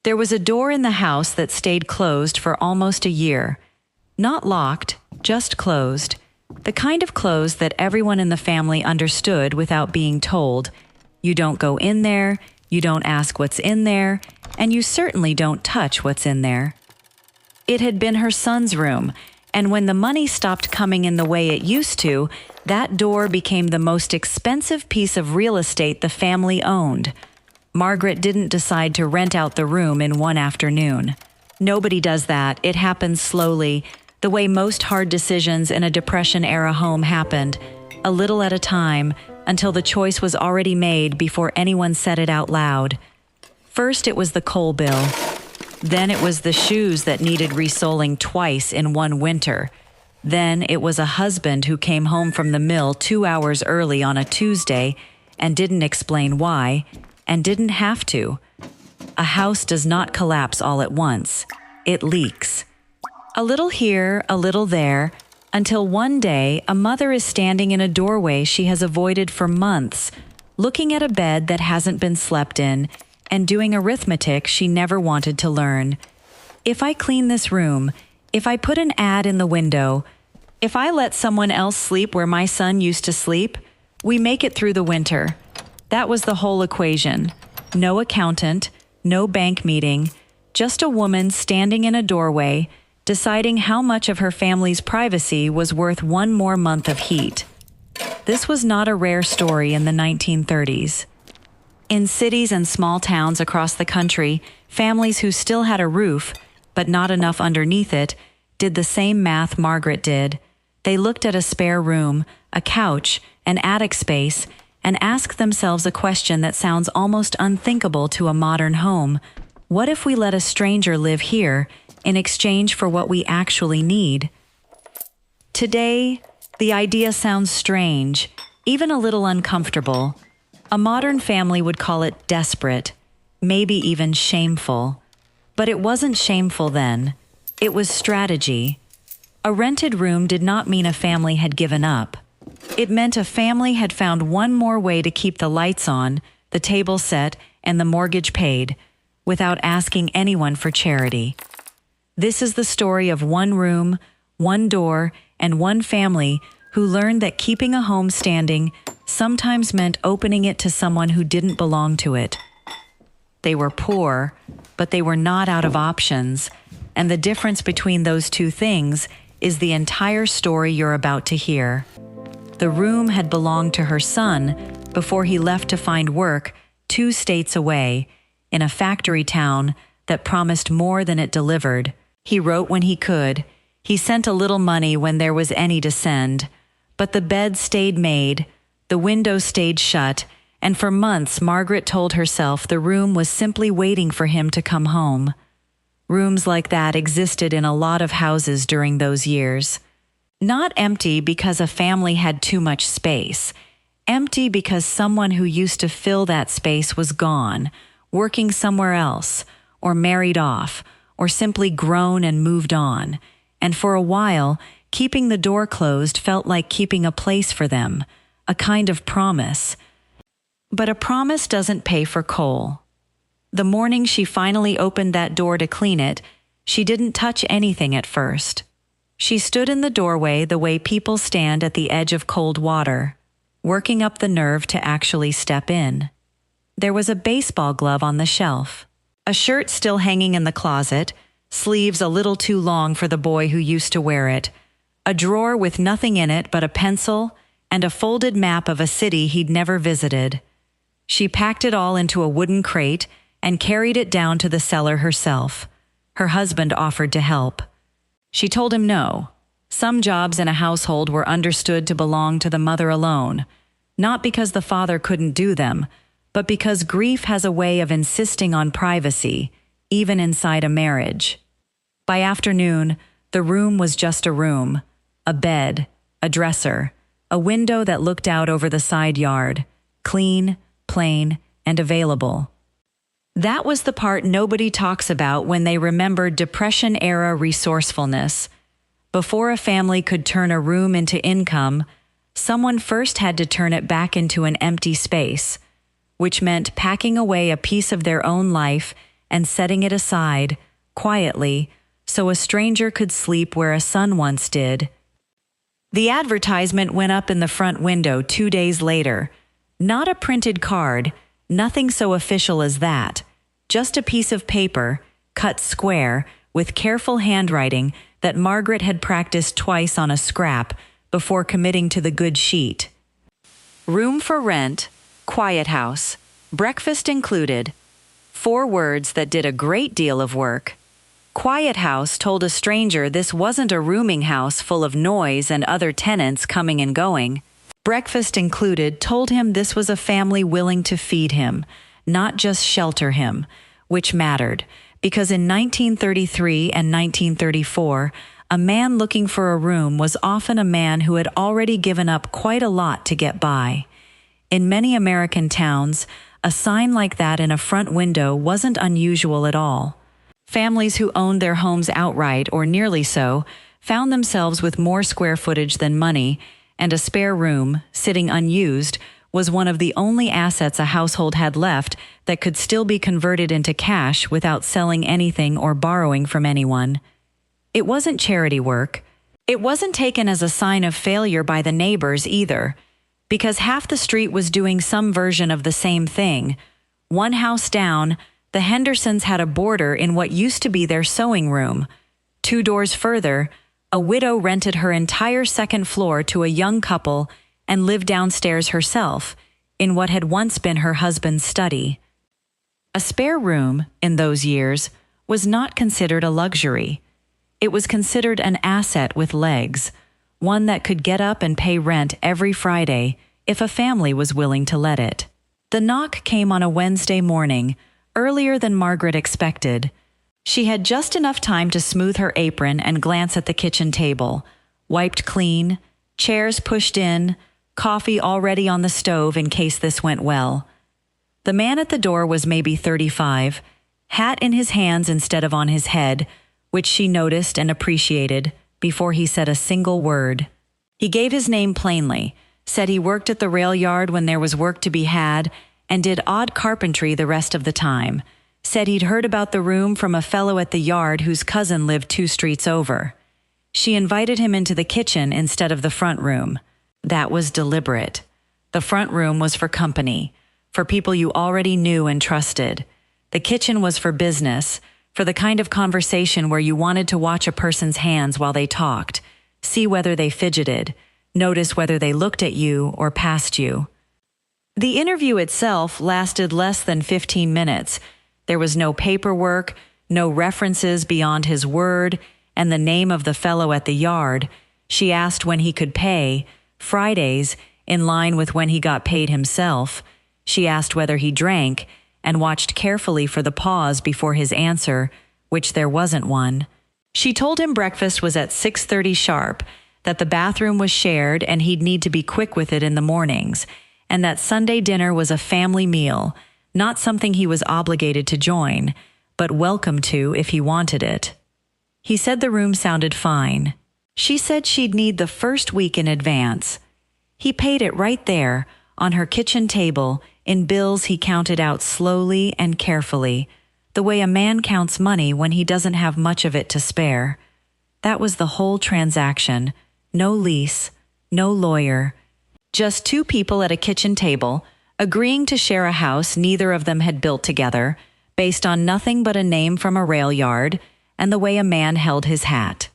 There was a door in the house that stayed closed for almost a year. Not locked, just closed. The kind of closed that everyone in the family understood without being told. You don't go in there, you don't ask what's in there, and you certainly don't touch what's in there. It had been her son's room, and when the money stopped coming in the way it used to, that door became the most expensive piece of real estate the family owned. Margaret didn't decide to rent out the room in one afternoon. Nobody does that. It happens slowly, the way most hard decisions in a Depression-era home happened, a little at a time, until the choice was already made before anyone said it out loud. First, it was the coal bill. Then it was the shoes that needed resoling twice in one winter. Then it was a husband who came home from the mill 2 hours early on a Tuesday and didn't explain why, and didn't have to. A house does not collapse all at once. It leaks. A little here, a little there, until one day a mother is standing in a doorway she has avoided for months, looking at a bed that hasn't been slept in, and doing arithmetic she never wanted to learn. If I clean this room, if I put an ad in the window, if I let someone else sleep where my son used to sleep, we make it through the winter. That was the whole equation. No accountant, no bank meeting, just a woman standing in a doorway, deciding how much of her family's privacy was worth one more month of heat. This was not a rare story in the 1930s. In cities and small towns across the country, families who still had a roof, but not enough underneath it, did the same math Margaret did. They looked at a spare room, a couch, an attic space, and asked themselves a question that sounds almost unthinkable to a modern home. What if we let a stranger live here in exchange for what we actually need? Today, the idea sounds strange, even a little uncomfortable. A modern family would call it desperate, maybe even shameful. But it wasn't shameful then. It was strategy. A rented room did not mean a family had given up. It meant a family had found one more way to keep the lights on, the table set, and the mortgage paid, without asking anyone for charity. This is the story of one room, one door, and one family who learned that keeping a home standing sometimes meant opening it to someone who didn't belong to it. They were poor, but they were not out of options, and the difference between those two things is the entire story you're about to hear. The room had belonged to her son before he left to find work 2 states away, in a factory town that promised more than it delivered. He wrote when he could. He sent a little money when there was any to send. But the bed stayed made, the window stayed shut, and for months Margaret told herself the room was simply waiting for him to come home. Rooms like that existed in a lot of houses during those years. Not empty because a family had too much space. Empty because someone who used to fill that space was gone, working somewhere else, or married off, or simply grown and moved on. And for a while, keeping the door closed felt like keeping a place for them, a kind of promise. But a promise doesn't pay for coal. The morning she finally opened that door to clean it, she didn't touch anything at first. She stood in the doorway the way people stand at the edge of cold water, working up the nerve to actually step in. There was a baseball glove on the shelf, a shirt still hanging in the closet, sleeves a little too long for the boy who used to wear it, a drawer with nothing in it but a pencil and a folded map of a city he'd never visited. She packed it all into a wooden crate and carried it down to the cellar herself. Her husband offered to help. She told him no. Some jobs in a household were understood to belong to the mother alone, not because the father couldn't do them, but because grief has a way of insisting on privacy, even inside a marriage. By afternoon, the room was just a room, a bed, a dresser, a window that looked out over the side yard, clean, plain, and available. That was the part nobody talks about when they remember Depression-era resourcefulness. Before a family could turn a room into income, someone first had to turn it back into an empty space, which meant packing away a piece of their own life and setting it aside, quietly, so a stranger could sleep where a son once did. The advertisement went up in the front window 2 days later. Not a printed card, nothing so official as that. Just a piece of paper, cut square, with careful handwriting that Margaret had practiced twice on a scrap before committing to the good sheet. Room for rent, quiet house, breakfast included. 4 words that did a great deal of work. Quiet house told a stranger this wasn't a rooming house full of noise and other tenants coming and going. Breakfast included told him this was a family willing to feed him, not just shelter him, which mattered, because in 1933 and 1934, a man looking for a room was often a man who had already given up quite a lot to get by. In many American towns, a sign like that in a front window wasn't unusual at all. Families who owned their homes outright, or nearly so, found themselves with more square footage than money, and a spare room, sitting unused, was one of the only assets a household had left that could still be converted into cash without selling anything or borrowing from anyone. It wasn't charity work. It wasn't taken as a sign of failure by the neighbors either, because half the street was doing some version of the same thing. One house down, the Hendersons had a boarder in what used to be their sewing room. 2 doors further, a widow rented her entire second floor to a young couple and lived downstairs herself, in what had once been her husband's study. A spare room, in those years, was not considered a luxury. It was considered an asset with legs, one that could get up and pay rent every Friday if a family was willing to let it. The knock came on a Wednesday morning, earlier than Margaret expected. She had just enough time to smooth her apron and glance at the kitchen table, wiped clean, chairs pushed in, coffee already on the stove in case this went well. The man at the door was maybe 35, hat in his hands instead of on his head, which she noticed and appreciated before he said a single word. He gave his name plainly, said he worked at the rail yard when there was work to be had, and did odd carpentry the rest of the time. Said he'd heard about the room from a fellow at the yard whose cousin lived 2 streets over. She invited him into the kitchen instead of the front room. That was deliberate. The front room was for company, for people you already knew and trusted. The kitchen was for business, for the kind of conversation where you wanted to watch a person's hands while they talked, see whether they fidgeted, notice whether they looked at you or past you. The interview itself lasted less than 15 minutes. There was no paperwork, no references beyond his word and the name of the fellow at the yard. She asked when he could pay, Fridays, in line with when he got paid himself. She asked whether he drank and watched carefully for the pause before his answer, which there wasn't one. She told him breakfast was at 6:30 sharp, that the bathroom was shared and he'd need to be quick with it in the mornings, and that Sunday dinner was a family meal, not something he was obligated to join, but welcome to if he wanted it. He said the room sounded fine. She said she'd need the first week in advance. He paid it right there, on her kitchen table, in bills he counted out slowly and carefully, the way a man counts money when he doesn't have much of it to spare. That was the whole transaction. No lease, no lawyer. Just 2 people at a kitchen table, agreeing to share a house neither of them had built together, based on nothing but a name from a rail yard and the way a man held his hat.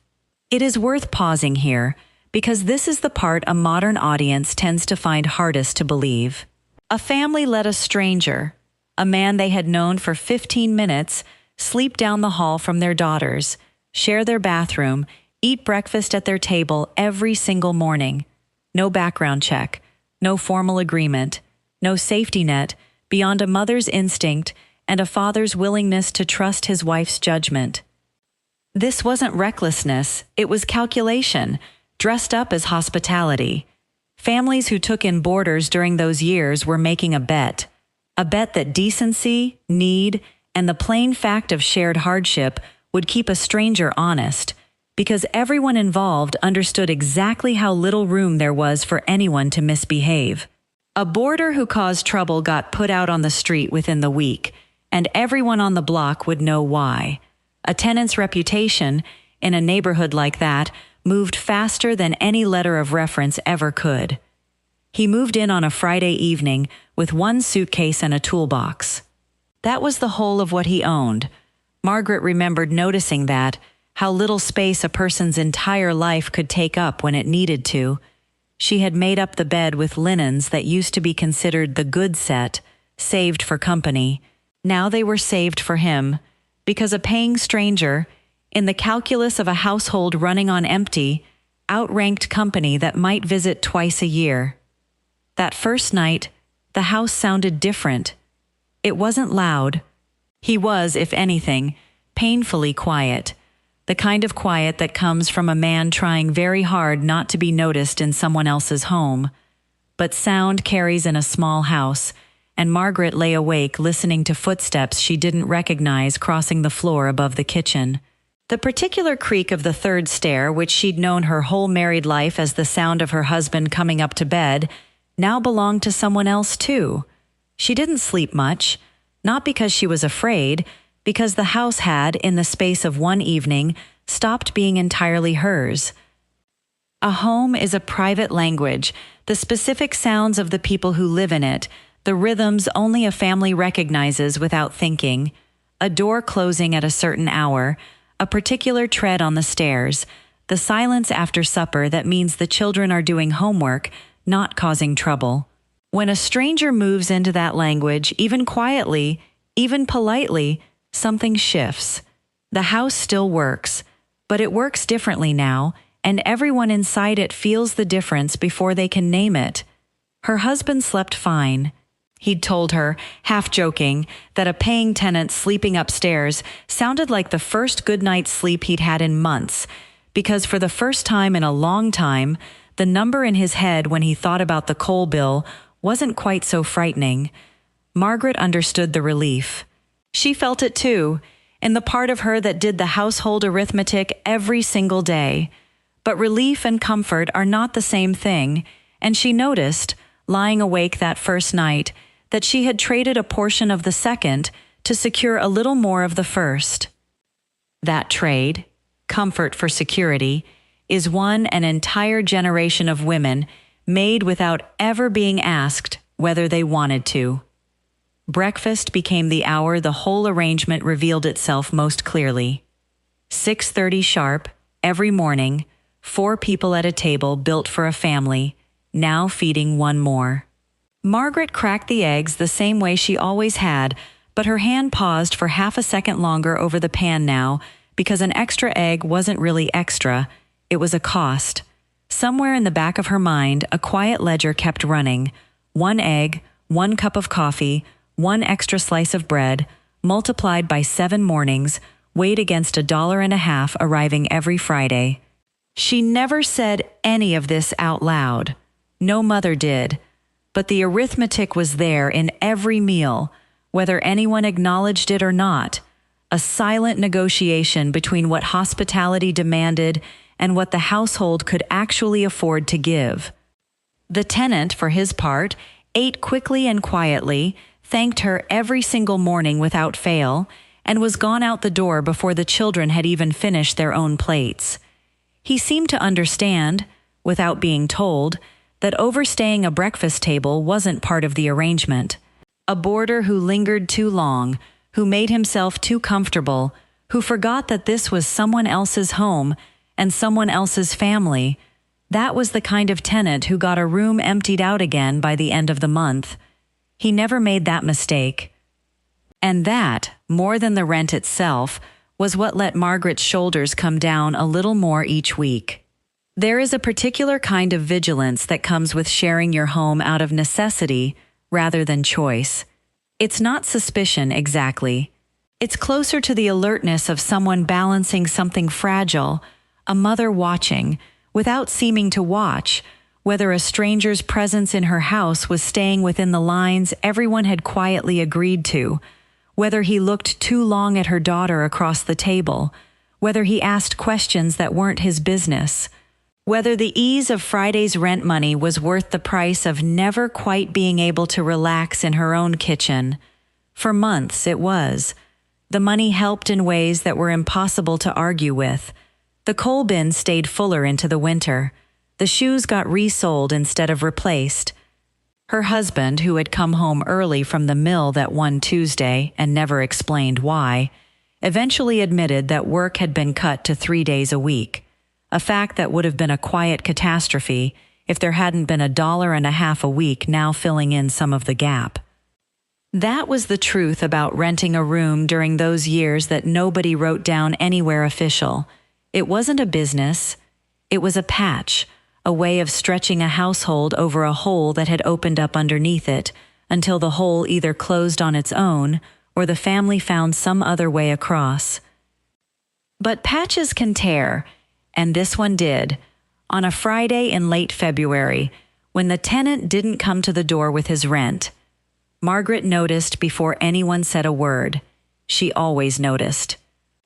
It is worth pausing here, because this is the part a modern audience tends to find hardest to believe. A family let a stranger, a man they had known for 15 minutes, sleep down the hall from their daughters, share their bathroom, eat breakfast at their table every single morning. No background check, no formal agreement, no safety net beyond a mother's instinct and a father's willingness to trust his wife's judgment. This wasn't recklessness, it was calculation, dressed up as hospitality. Families who took in boarders during those years were making a bet that decency, need, and the plain fact of shared hardship would keep a stranger honest, because everyone involved understood exactly how little room there was for anyone to misbehave. A boarder who caused trouble got put out on the street within the week, and everyone on the block would know why. A tenant's reputation, in a neighborhood like that, moved faster than any letter of reference ever could. He moved in on a Friday evening with one suitcase and a toolbox. That was the whole of what he owned. Margaret remembered noticing that, how little space a person's entire life could take up when it needed to. She had made up the bed with linens that used to be considered the good set, saved for company. Now they were saved for him, because a paying stranger, in the calculus of a household running on empty, outranked company that might visit twice a year. That first night, the house sounded different. It wasn't loud. He was, if anything, painfully quiet, the kind of quiet that comes from a man trying very hard not to be noticed in someone else's home. But sound carries in a small house, and Margaret lay awake listening to footsteps she didn't recognize crossing the floor above the kitchen. The particular creak of the third stair, which she'd known her whole married life as the sound of her husband coming up to bed, now belonged to someone else too. She didn't sleep much, not because she was afraid, because the house had, in the space of one evening, stopped being entirely hers. A home is a private language, the specific sounds of the people who live in it, the rhythms only a family recognizes without thinking, a door closing at a certain hour, a particular tread on the stairs, the silence after supper that means the children are doing homework, not causing trouble. When a stranger moves into that language, even quietly, even politely, something shifts. The house still works, but it works differently now, and everyone inside it feels the difference before they can name it. Her husband slept fine. He'd told her, half joking, that a paying tenant sleeping upstairs sounded like the first good night's sleep he'd had in months, because for the first time in a long time, the number in his head when he thought about the coal bill wasn't quite so frightening. Margaret understood the relief. She felt it too, in the part of her that did the household arithmetic every single day. But relief and comfort are not the same thing, and she noticed, lying awake that first night, that she had traded a portion of the second to secure a little more of the first. That trade, comfort for security, is one an entire generation of women made without ever being asked whether they wanted to. Breakfast became the hour the whole arrangement revealed itself most clearly. 6:30 sharp, every morning, 4 people at a table built for a family, now feeding one more. Margaret cracked the eggs the same way she always had, but her hand paused for half a second longer over the pan now, because an extra egg wasn't really extra, it was a cost. Somewhere in the back of her mind, a quiet ledger kept running. 1 egg, 1 cup of coffee, 1 extra slice of bread, multiplied by 7 mornings, weighed against $1.50 arriving every Friday. She never said any of this out loud. No mother did. But the arithmetic was there in every meal, whether anyone acknowledged it or not, a silent negotiation between what hospitality demanded and what the household could actually afford to give. The tenant, for his part, ate quickly and quietly, thanked her every single morning without fail, and was gone out the door before the children had even finished their own plates. He seemed to understand, without being told, that overstaying a breakfast table wasn't part of the arrangement. A boarder who lingered too long, who made himself too comfortable, who forgot that this was someone else's home and someone else's family, that was the kind of tenant who got a room emptied out again by the end of the month. He never made that mistake. And that, more than the rent itself, was what let Margaret's shoulders come down a little more each week. There is a particular kind of vigilance that comes with sharing your home out of necessity rather than choice. It's not suspicion exactly. It's closer to the alertness of someone balancing something fragile, a mother watching, without seeming to watch, whether a stranger's presence in her house was staying within the lines everyone had quietly agreed to, whether he looked too long at her daughter across the table, whether he asked questions that weren't his business, whether the ease of Friday's rent money was worth the price of never quite being able to relax in her own kitchen, For months it was. The money helped in ways that were impossible to argue with. The coal bin stayed fuller into the winter. The shoes got resold instead of replaced. Her husband, who had come home early from the mill that one Tuesday and never explained why, eventually admitted that work had been cut to 3 days a week, a fact that would have been a quiet catastrophe if there hadn't been $1.50 a week now filling in some of the gap. That was the truth about renting a room during those years that nobody wrote down anywhere official. It wasn't a business. It was a patch, a way of stretching a household over a hole that had opened up underneath it until the hole either closed on its own or the family found some other way across. But patches can tear, and this one did, on a Friday in late February, when the tenant didn't come to the door with his rent. Margaret noticed before anyone said a word. She always noticed.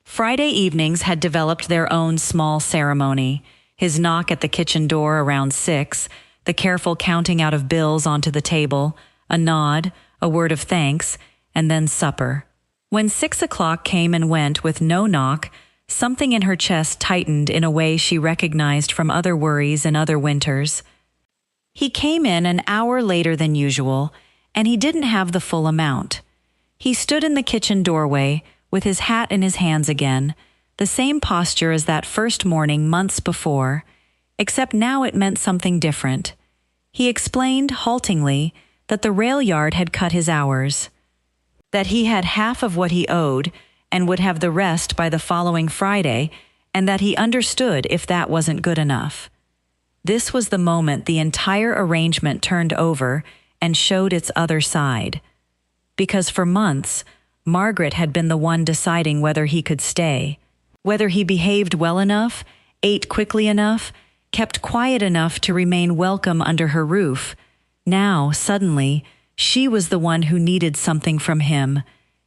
Friday evenings had developed their own small ceremony. His knock at the kitchen door around 6, the careful counting out of bills onto the table, a nod, a word of thanks, and then supper. When 6 o'clock came and went with no knock, something in her chest tightened in a way she recognized from other worries in other winters. He came in an hour later than usual, and he didn't have the full amount. He stood in the kitchen doorway, with his hat in his hands again, the same posture as that first morning months before, except now it meant something different. He explained, haltingly, that the rail yard had cut his hours, that he had half of what he owed and would have the rest by the following Friday, and that he understood if that wasn't good enough. This was the moment the entire arrangement turned over and showed its other side. Because for months, Margaret had been the one deciding whether he could stay, whether he behaved well enough, ate quickly enough, kept quiet enough to remain welcome under her roof. Now, suddenly, she was the one who needed something from him,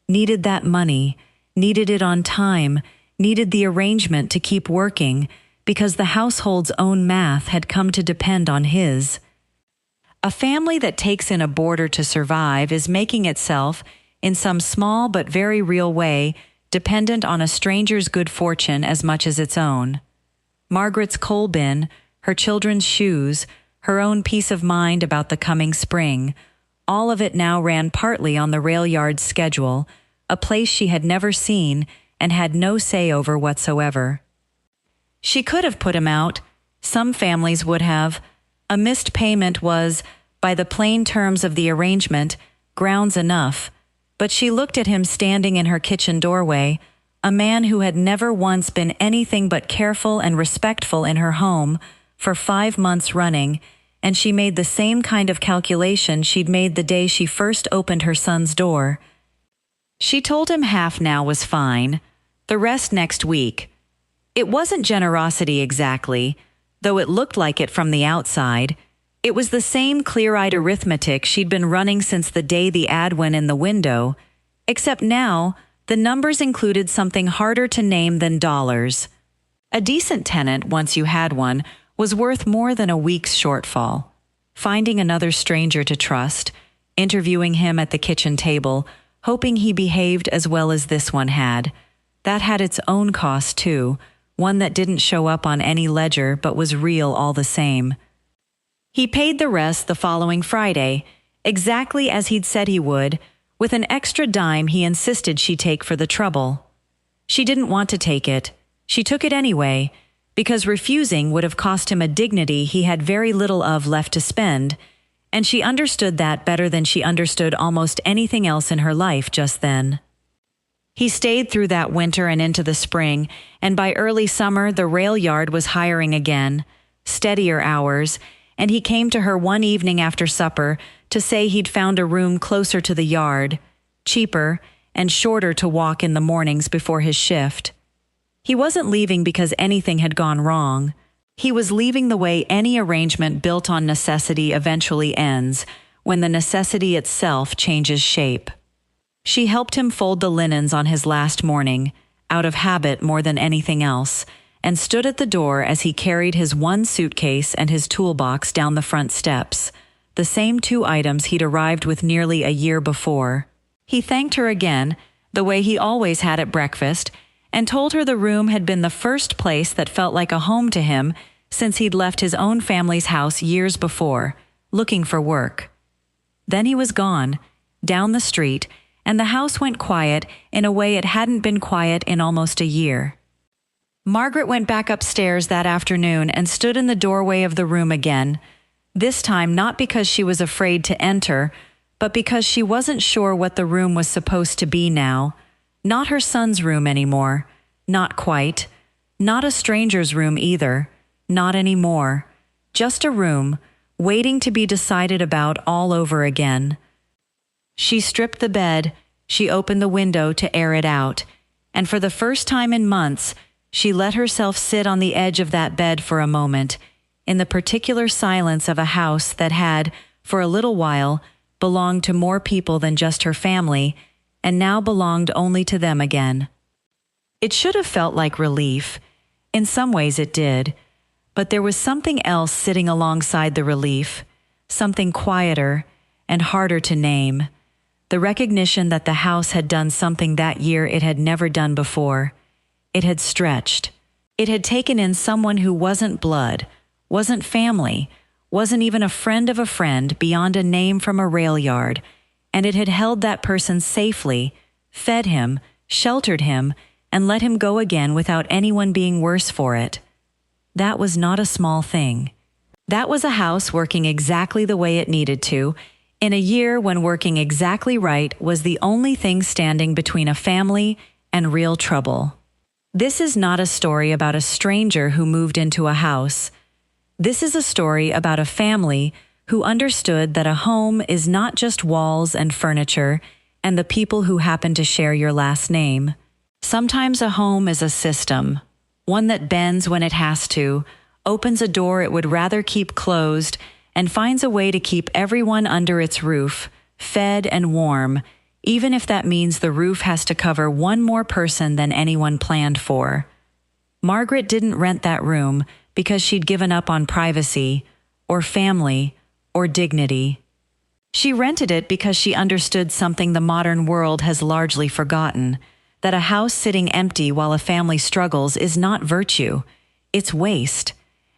needed that money, needed it on time, needed the arrangement to keep working, because the household's own math had come to depend on his. A family that takes in a boarder to survive is making itself, in some small but very real way, dependent on a stranger's good fortune as much as its own. Margaret's coal bin, her children's shoes, her own peace of mind about the coming spring, all of it now ran partly on the rail yard's schedule, a place she had never seen and had no say over whatsoever. She could have put him out. Some families would have. A missed payment was, by the plain terms of the arrangement, grounds enough, but she looked at him standing in her kitchen doorway, a man who had never once been anything but careful and respectful in her home for 5 months running, and she made the same kind of calculation she'd made the day she first opened her son's door. She told him half now was fine, the rest next week. It wasn't generosity exactly, though it looked like it from the outside. It was the same clear-eyed arithmetic she'd been running since the day the ad went in the window, except now the numbers included something harder to name than dollars. A decent tenant, once you had one, was worth more than a week's shortfall. Finding another stranger to trust, interviewing him at the kitchen table, hoping he behaved as well as this one had, that had its own cost too, one that didn't show up on any ledger but was real all the same. He paid the rest the following Friday, exactly as he'd said he would, with an extra dime he insisted she take for the trouble. She didn't want to take it. She took it anyway, because refusing would have cost him a dignity he had very little of left to spend, and she understood that better than she understood almost anything else in her life just then. He stayed through that winter and into the spring, and by early summer the rail yard was hiring again, steadier hours, and he came to her one evening after supper to say he'd found a room closer to the yard, cheaper, and shorter to walk in the mornings before his shift. He wasn't leaving because anything had gone wrong. He was leaving the way any arrangement built on necessity eventually ends, when the necessity itself changes shape. She helped him fold the linens on his last morning, out of habit more than anything else, and stood at the door as he carried his one suitcase and his toolbox down the front steps, the same 2 items he'd arrived with nearly a year before. He thanked her again, the way he always had at breakfast, and told her the room had been the first place that felt like a home to him since he'd left his own family's house years before, looking for work. Then he was gone, down the street, and the house went quiet in a way it hadn't been quiet in almost a year. Margaret went back upstairs that afternoon and stood in the doorway of the room again, this time not because she was afraid to enter, but because she wasn't sure what the room was supposed to be now. Not her son's room anymore. Not quite. Not a stranger's room either. Not anymore. Just a room, waiting to be decided about all over again. She stripped the bed, she opened the window to air it out, and for the first time in months, she let herself sit on the edge of that bed for a moment, in the particular silence of a house that had, for a little while, belonged to more people than just her family, and now belonged only to them again. It should have felt like relief. In some ways it did. But there was something else sitting alongside the relief, something quieter and harder to name. The recognition that the house had done something that year it had never done before. It had stretched. It had taken in someone who wasn't blood, wasn't family, wasn't even a friend of a friend beyond a name from a rail yard, and it had held that person safely, fed him, sheltered him, and let him go again without anyone being worse for it. That was not a small thing. That was a house working exactly the way it needed to, in a year when working exactly right was the only thing standing between a family and real trouble. This is not a story about a stranger who moved into a house. This is a story about a family who understood that a home is not just walls and furniture and the people who happen to share your last name. Sometimes a home is a system, one that bends when it has to, opens a door it would rather keep closed, and finds a way to keep everyone under its roof, fed and warm, even if that means the roof has to cover one more person than anyone planned for. Margaret didn't rent that room because she'd given up on privacy, or family, or dignity. She rented it because she understood something the modern world has largely forgotten, that a house sitting empty while a family struggles is not virtue, it's waste.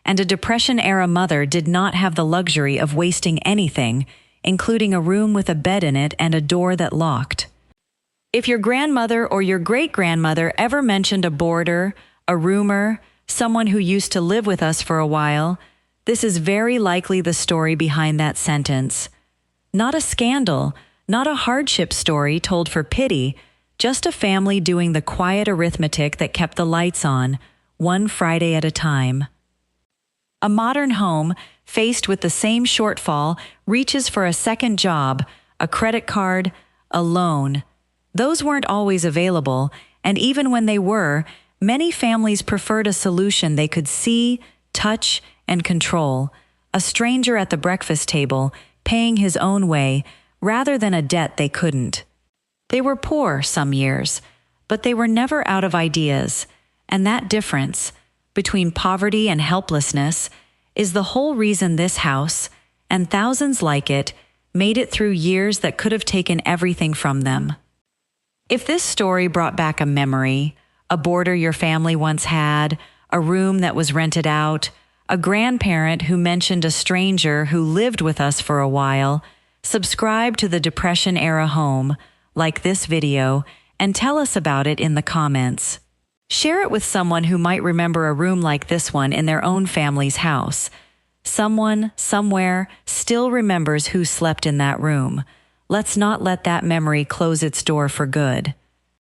And a Depression-era mother did not have the luxury of wasting anything, including a room with a bed in it and a door that locked. If your grandmother or your great-grandmother ever mentioned a boarder, a roomer, someone who used to live with us for a while, this is very likely the story behind that sentence. Not a scandal, not a hardship story told for pity, just a family doing the quiet arithmetic that kept the lights on, one Friday at a time. A modern home, faced with the same shortfall, reaches for a second job, a credit card, a loan. Those weren't always available, and even when they were, many families preferred a solution they could see, touch, and control. A stranger at the breakfast table, paying his own way, rather than a debt they couldn't. They were poor some years, but they were never out of ideas, and that difference, between poverty and helplessness, is the whole reason this house, and thousands like it, made it through years that could have taken everything from them. If this story brought back a memory, a boarder your family once had, a room that was rented out, a grandparent who mentioned a stranger who lived with us for a while, subscribe to the Depression-era home, like this video, and tell us about it in the comments. Share it with someone who might remember a room like this one in their own family's house. Someone, somewhere, still remembers who slept in that room. Let's not let that memory close its door for good.